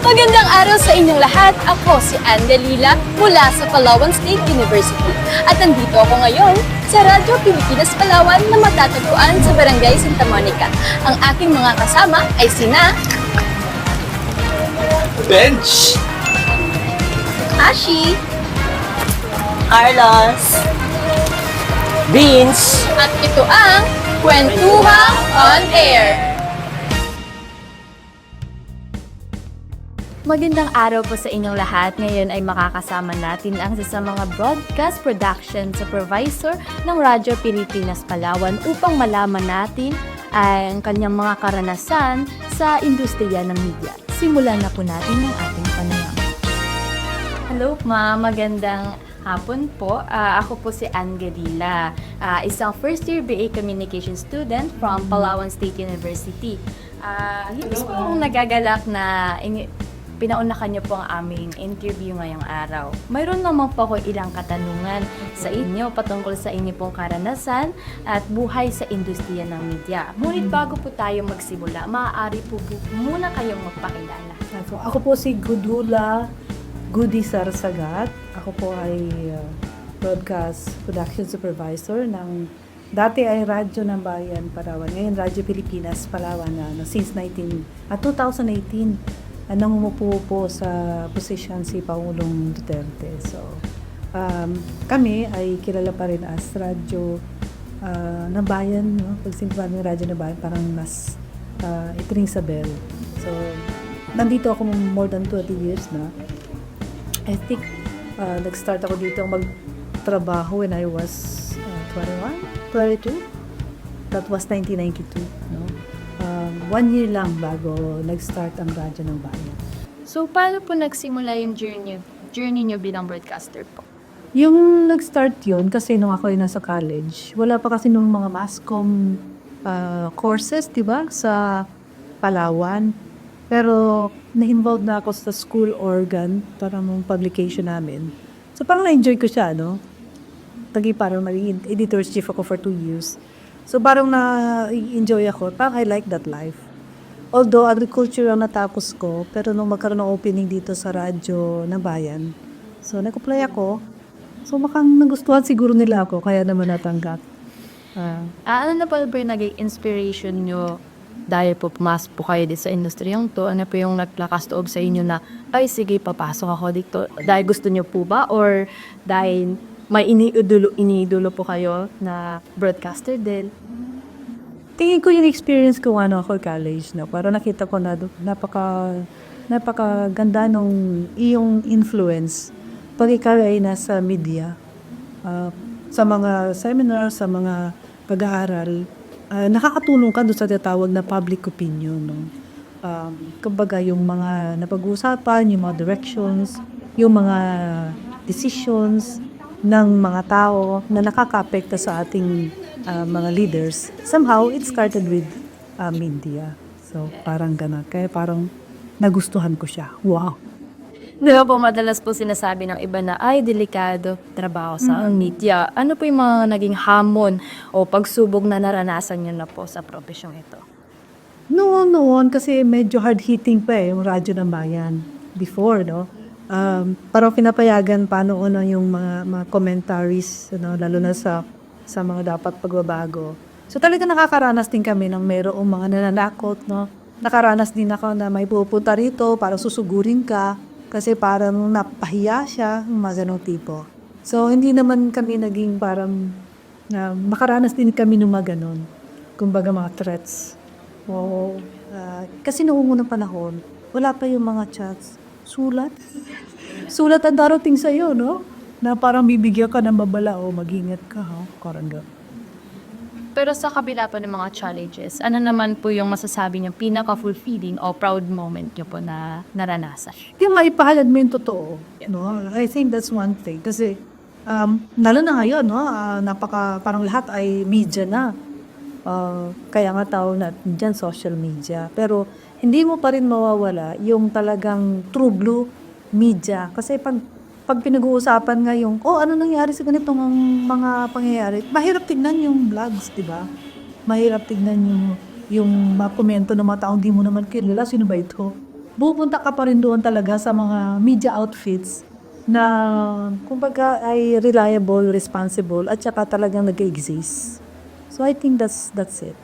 Magandang araw sa inyong lahat. Ako si Ann Galila mula sa Palawan State University. At nandito ako ngayon sa Radyo Pilipinas Palawan na matatagpuan sa Barangay Santa Monica. Ang aking mga kasama ay sina Bench! Ashi Carlos, Vince, at ito ang Kwentuhang On Air. Magandang araw po sa inyong lahat. Ngayon ay makakasama natin ang isa sa mga broadcast production supervisor ng Radyo Pilipinas Palawan upang malaman natin ang kanyang mga karanasan sa industriya ng media. Simulan na po natin ang ating panayam. Hello ma'am, magandang hapon po. Ako po si Ann Galila, isang first year BA Communication student from Palawan State University. Hindi po akong nagagalak na pinaunakan niyo po ang aming interview ngayong araw. Mayroon naman po ako ilang katanungan sa inyo patungkol sa inyo pong karanasan at buhay sa industriya ng media. Ngunit bago po tayo magsimula, maaari po muna kayong magpakilala. So, ako po si Gudula Gudi Sarsagat. Ako po ay broadcast production supervisor ng dati ay Radyo ng Bayan, Palawan. Ngayon, Radyo Pilipinas, Palawan since 2018. Nangumupo po sa position si Pangulong Duterte. So, kami ay kilala pa rin as Radyo ng Bayan. No? Pag sinabi ng Radyo ng Bayan, parang mas it rings a bell. So, nandito ako more than 20 years na. I think nag-start ako dito magtrabaho when I was 22. That was 1992. No? 1 year lang bago nag-start ang Radyo ng Bayan. So, paano po nagsimula yung journey niyo bilang broadcaster po? Yung nag-start yun, kasi nung ako ay nasa college, wala pa kasi nung mga mass-comm courses, di ba, sa Palawan. Pero, na-involved na ako sa school organ, parang nung publication namin. So, parang na-enjoy ko siya, no? Parang naging editor-chief ako for 2 years. So, parang na-enjoy ako. Parang I like that life. Although, agriculture ang natapos ko, pero nung magkaroon ng opening dito sa Radyo ng Bayan, so, nag-apply ako. So, makang nagustuhan siguro nila ako, kaya naman natanggap. Ano na ba yung naging inspiration nyo dahil po pumasok po kayo dito sa industriyang to? Ano po yung naglakas loob sa inyo na, ay sige, papasok ako dito? Dahil gusto nyo po ba? Or dahil may iniidolo po kayo na broadcaster din? Tingin ko yung experience ko ako college, no? Para nakita ko na napakaganda nung iyong influence pag ikaw ay nasa media. Sa mga seminar, sa mga pag-aaral, nakakatulong ka doon sa tinatawag na public opinion, no? Kumbaga yung mga napag-uusapan, yung mga directions, yung mga decisions ng mga tao na nakaka-apekto sa ating mga leaders. Somehow, it started with media. So, parang gano'n. Kaya parang nagustuhan ko siya. Wow! Di ba po, madalas po sinasabi ng iba na, ay, delikado trabaho sa media. Ano po yung mga naging hamon o pagsubok na naranasan nyo na po sa profesyong ito? Noon, kasi medyo hard-hitting pa yung Radyo ng Bayan before, no? Parang pinapayagan paano yung mga commentaries, lalo na sa mga dapat pagbabago. So talaga nakakaranas din kami ng mayroong mga nananakot, no? Nakaranas din ako na may pupunta rito para susugurin ka kasi parang napahiya siya, mga ganong tipo. So hindi naman kami naging parang makaranas din kami ng mga ganon. Kumbaga mga threats. Kasi noong unang panahon, wala pa yung mga chats. Sulat ang darating sa'yo, no? Na parang bibigyan ka ng babala o mag-ingat ka, ha? Karangga. Pero sa kabila pa ng mga challenges, ano naman po yung masasabi niyo pinaka-fulfilling o proud moment niyo po na naranasan? Yung maipahalad mo yung totoo, no? I think that's one thing. Kasi, lalo na ngayon, no? Parang lahat ay media na. Kaya nga tawag natin dyan, social media. Pero, hindi mo pa rin mawawala yung talagang true blue media. Kasi pag pinag-uusapan nga yung, ano nangyari sa ganitong mga pangyayari, mahirap tignan yung vlogs, di ba? Mahirap tignan yung mga komento ng mga taong di mo naman kilala. Sino ba ito? pupunta ka pa rin doon talaga sa mga media outfits na kumbaga ay reliable, responsible, at saka talagang nag-exist. So I think that's it.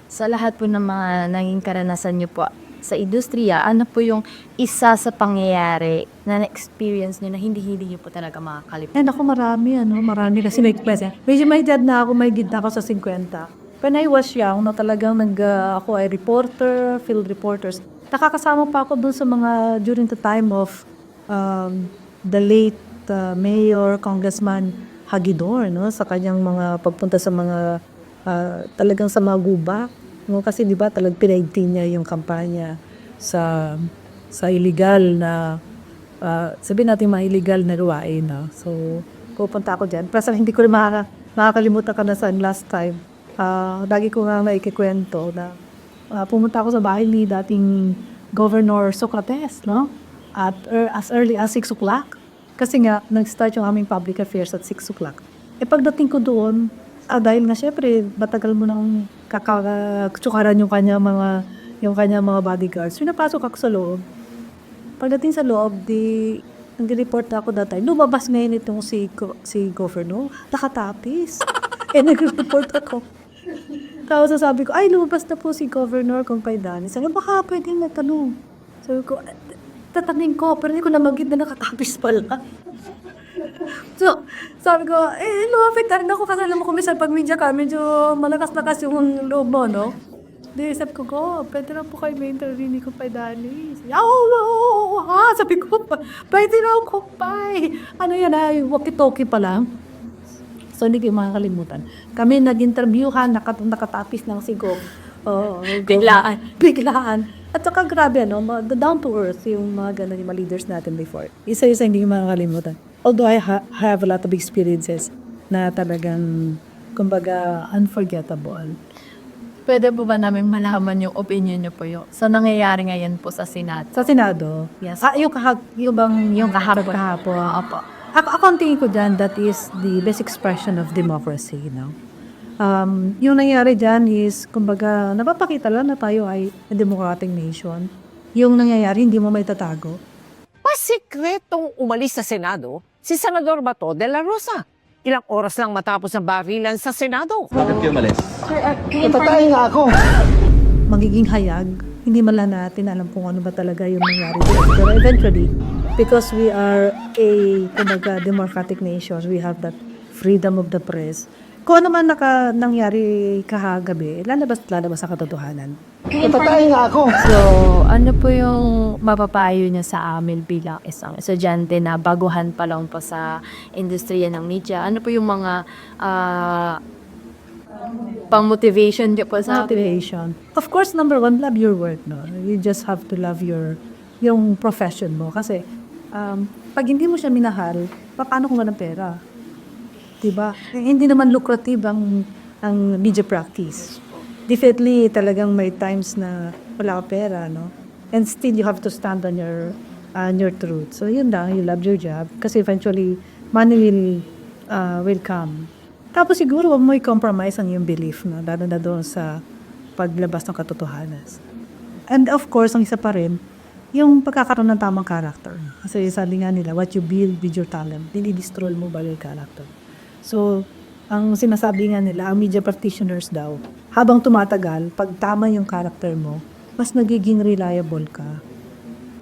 Sa lahat po ng mga naging karanasan niyo po sa industriya, ano po yung isa sa pangyayari na na-experience niyo na hindi niyo po talaga makakalimutan? And ako marami kasi medyo may edad na ako, may gitna ako sa 50. When I was young, na talagang ako ay reporter, field reporters. Nakakasama pa ako dun sa mga, during the time of the late Mayor, Congressman Hagidor, no? Sa kanyang mga pagpunta sa mga, talagang sa mga guba. No? Kasi di ba talagang pinaigting niya yung kampanya sa illegal na, sabihin natin mga illegal na gawain. No? So, pupunta ako dyan. Pero hindi ko rin makakalimutan ka na sa last time. Lagi ko nga naikikwento na pumunta ako sa bahay ni dating Governor Socrates, no? At as early as 6 o'clock. Kasi nga, nag-start yung aming public affairs at 6 o'clock. Pagdating ko doon, dahil nga syempre, matagal mo nang kakatsukaran yung kanya mga bodyguards. Pinapasok ako sa loob. Pagdating sa loob, nag-report ako that time. Lumabas ngayon itong si Governor, nakatapis. Nag-report ako. Tapos sabi ko, ay, lumabas na po si Governor Compaydanes. Sabi ko, baka pwede magtanong. Sabi ko, tatanungin ko, pero hindi ko na magiging na nakatapis pala. So, sabi ko, lumapit na rin ako kasi alam mo kung minsan pag media ka, medyo malakas-lakas yung loob mo, no? Di, sabi ko, pwede na po kayo may interview ni Compaydanes. Sabi ko, pwede na ako, Compay. Ano yan, walkie-talkie pa lang. So, hindi ko makakalimutan. Kami nag-interviewhan, nakatapis ng sigog. Biglaan. At saka grabe, down to earth, yung mga ganun, yung mga leaders natin before. Isa-isa hindi ko makakalimutan. Although I have a lot of experiences na talagang, kumbaga, unforgettable. Pwede po ba namin malaman yung opinion niyo po yung sa nangyayari ngayon po sa Senado? Sa Senado? Yes. Yung kahapon. Opo. Ako ang tingin ko dyan, that is the best expression of democracy, yung nangyayari dyan is, kumbaga, napapakita lang na tayo ay a democratic nation. Yung nangyayari, hindi mo may tatago. Pasikretong umalis sa Senado si Senador Bato de la Rosa. Ilang oras lang matapos ang barilan sa Senado. Bakit kayo malis? Natatay nga ako. Magiging hayag, hindi man lang natin alam kung ano ba talaga yung nangyari dyan. Pero eventually, because we are a, kumbaga, democratic nation, we have that freedom of the press. Kung ano man nangyari kahagabi, lalabas sa katotohanan. Natatay nga ako. So, ano po yung mapapayo niya sa amin bilang isang estudyante na baguhan pa lang po sa industriya ng media? Ano po yung mga pang-motivation niyo po sa Motivation. Of course, number one, love your work. No? You just have to love yung profession mo. Kasi, pag hindi mo siya minahal, paano kung walang pera? Diba? Hindi naman lucrative ang media practice. Definitely, talagang may times na wala ka pera, no? And still, you have to stand on your truth. So, yun lang, you love your job. Kasi eventually, money will come. Tapos siguro, huwag mo i-compromise ang iyong belief, no? Lalo na doon sa paglabas ng katotohanan. And of course, ang isa pa rin, yung pagkakaroon ng tamang character. Kasi sabi nga nila, what you build with your talent, dinidestroy mo ba yung character. So, ang sinasabi nga nila, ang media practitioners daw, habang tumatagal, pag tama yung character mo, mas nagiging reliable ka.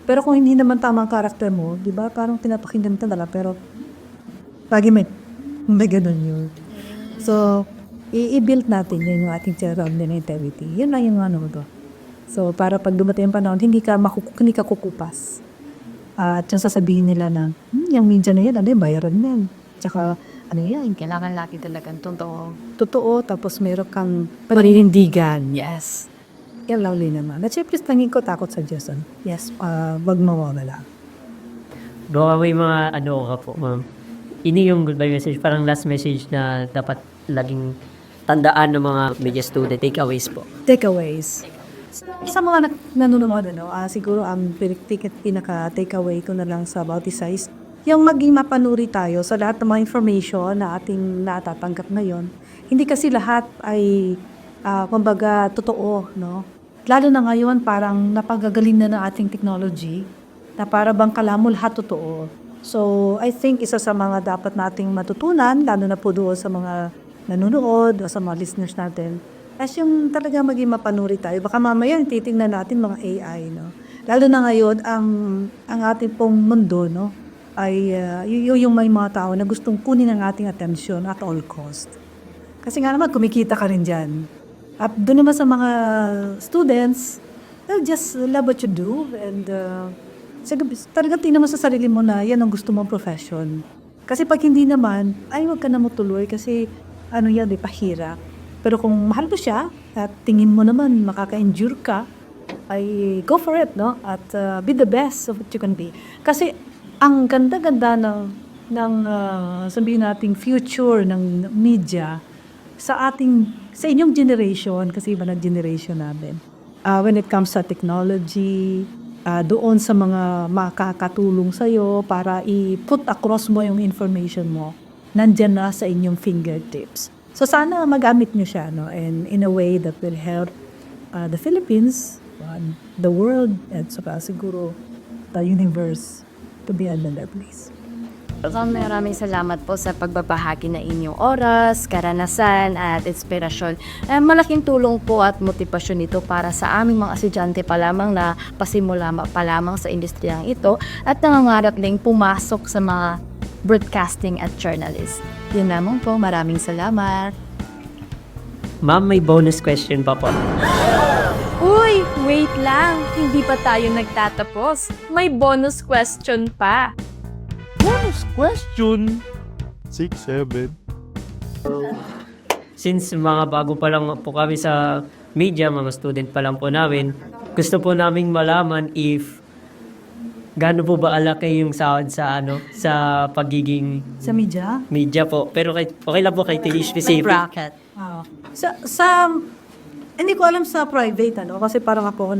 Pero kung hindi naman tama ang character mo, di ba, parang pinapakinggan ka nila, pero lagi may ganun yun. So, i-build natin yun yung ating surround na integrity. Yun lang yung to. So, para pag dumating yung panahon, hindi ka kukupas. At yung sasabihin nila na, yung media na yan, bayaran yan. Tsaka, kailangan lagi talagang totoo, tapos meron kang paninindigan. Yes. yan lang din naman. At syempre, tangin ko takot sa Diyos. Yes, wag mawawala. Baka may mga ka po, ma'am. Ini yung goodbye message, parang last message na dapat laging tandaan ng mga media student, takeaways po. Takeaways. Sa mga nanonood, siguro ang pinaka-takeaway ko na lang sa Bautized, yung maging mapanuri tayo sa lahat ng mga information na ating natatanggap ngayon. Hindi kasi lahat ay, kumbaga, totoo, no? lalo na ngayon parang napagagaling na ng ating technology na para bang kala mo lahat totoo. So, I think isa sa mga dapat nating matutunan, lalo na po doon sa mga nanonood o sa mga listeners natin, as yung talaga maging mapanuri tayo. Baka mamaya titingnan natin mga AI, no? Lalo na ngayon, ang ating pong mundo, no, ay yung may mga tao na gustong kunin ang ating atensyon at all cost. Kasi nga naman, kumikita ka rin dyan. At doon naman sa mga students, they'll just love what you do and talagang tingnan mo sa sarili mo na yan ang gusto mong profession. Kasi pag hindi naman, ay huwag ka na matuloy kasi ano yan, pahirap. Pero kung mahal mo siya at tingin mo naman makaka-endure ka, ay go for it, no? At be the best of what you can be. Kasi ang ganda-ganda ng sabihin nating future ng media sa inyong generation, kasi iba na generation namin. When it comes sa technology, doon sa mga makakatulong sa'yo para i-put across mo yung information mo, nandyan na sa inyong fingertips. So sana magamit nyo siya, no? And in a way that will help the Philippines, the world, at saka siguro the universe to be a better place. So, maraming salamat po sa pagbabahagi na inyong oras, karanasan at inspirasyon. Malaking tulong po at motibasyon ito para sa aming mga estudyante pa lamang na pasimula pa lamang sa industriyang ito at nangangarap ding pumasok sa mga broadcasting at journalist. Yun lamang po, maraming salamat. Ma'am, may bonus question pa po. Uy, wait lang. Hindi pa tayo nagtatapos. May bonus question pa. Bonus question. 6, 7. Since mga bago pa lang po kami sa media, mga student pa lang po namin, gusto po naming malaman if gaano po ba alaki yung sahod sa sa pagiging Sa media? media po. Pero okay lang po kay Tilly specific. Bracket. Hindi ko alam sa private, kasi parang ako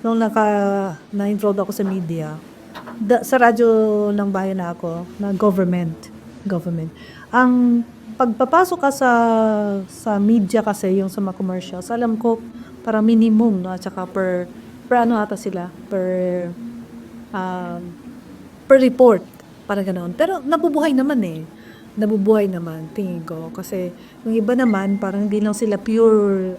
nung na-enrolled ako sa media, sa radyo ng bayan na ako, na government. Ang pagpapasok ka sa media kasi, yung sa mga commercials, alam ko, para minimum, no? At saka per ano ata sila, per report, para ganoon. Pero nabubuhay naman, tingin ko. Kasi yung iba naman, parang hindi lang sila pure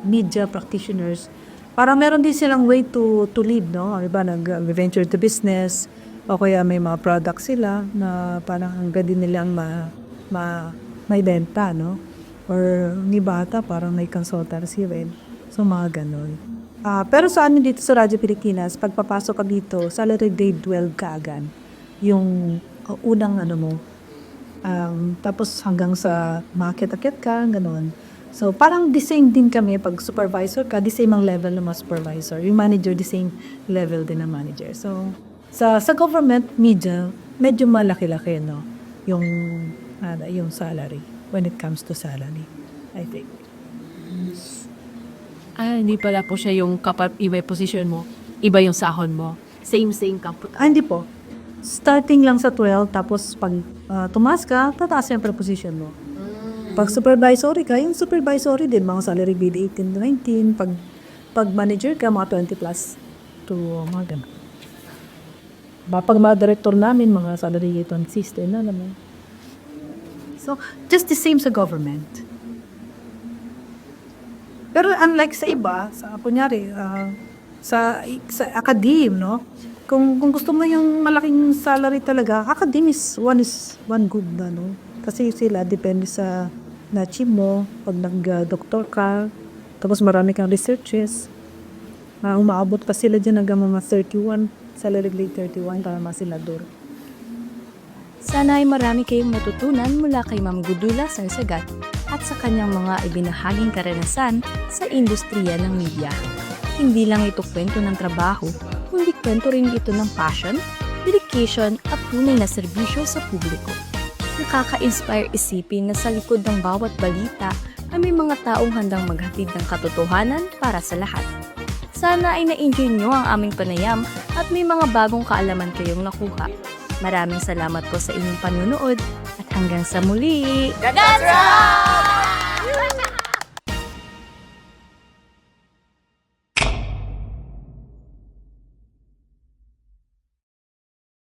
media practitioners. Parang meron din silang way to live, no? Iba nag-venture to business, o kaya may mga products sila na parang hanggang din nilang may benta, no? Or ni bata, parang may consultancy rin. So, mga ganon. Pero sa amin dito sa Radyo Pilipinas, pagpapasok ka dito, salary grade 12 ka agad. Yung unang mo. Tapos hanggang sa makakit-akit ka, ganon. So, parang the same din kami pag supervisor ka, the same ang level ng mga supervisor. Yung manager, the same level din ng manager. So, sa government media, medyo malaki-laki, no? Yung salary, when it comes to salary, I think. Hindi pala po siya yung kapag iba yung position mo, iba yung sahod mo. Same ka po. Hindi po. Starting lang sa 12, tapos pag tumaas ka, tataas yung position mo. Pag supervisory ka, yung supervisory din, mga salary grade 18 to 19. Pag manager ka, mga 20 plus to mga ganun. Pag mga director namin, mga salary grade 26 din, alam mo. So, just the same sa government. Pero unlike sa iba, kunyari, sa academe, no? Kung gusto mo yung malaking salary talaga, academe is one good na, no? Kasi sila, depende sa na-achieve mo, pag nag-doktor ka, tapos marami kang researches, umaabot pa sila dyan hanggang mga 31, salary grade 31, tama sila doon. Sana ay marami kayong matutunan mula kay Ma'am Gudula Sarsagat at sa kanyang mga ibinahaging karanasan sa industriya ng media. Hindi lang ito kwento ng trabaho, kundi kwento rin ito ng passion, dedication at tunay na serbisyo sa publiko. Nakaka-inspire isipin na sa likod ng bawat balita ay may mga taong handang maghatid ng katotohanan para sa lahat. Sana ay na-enjoy nyo ang aming panayam at may mga bagong kaalaman kayong nakuha. Maraming salamat po sa inyong panunood at hanggang sa muli! That's right!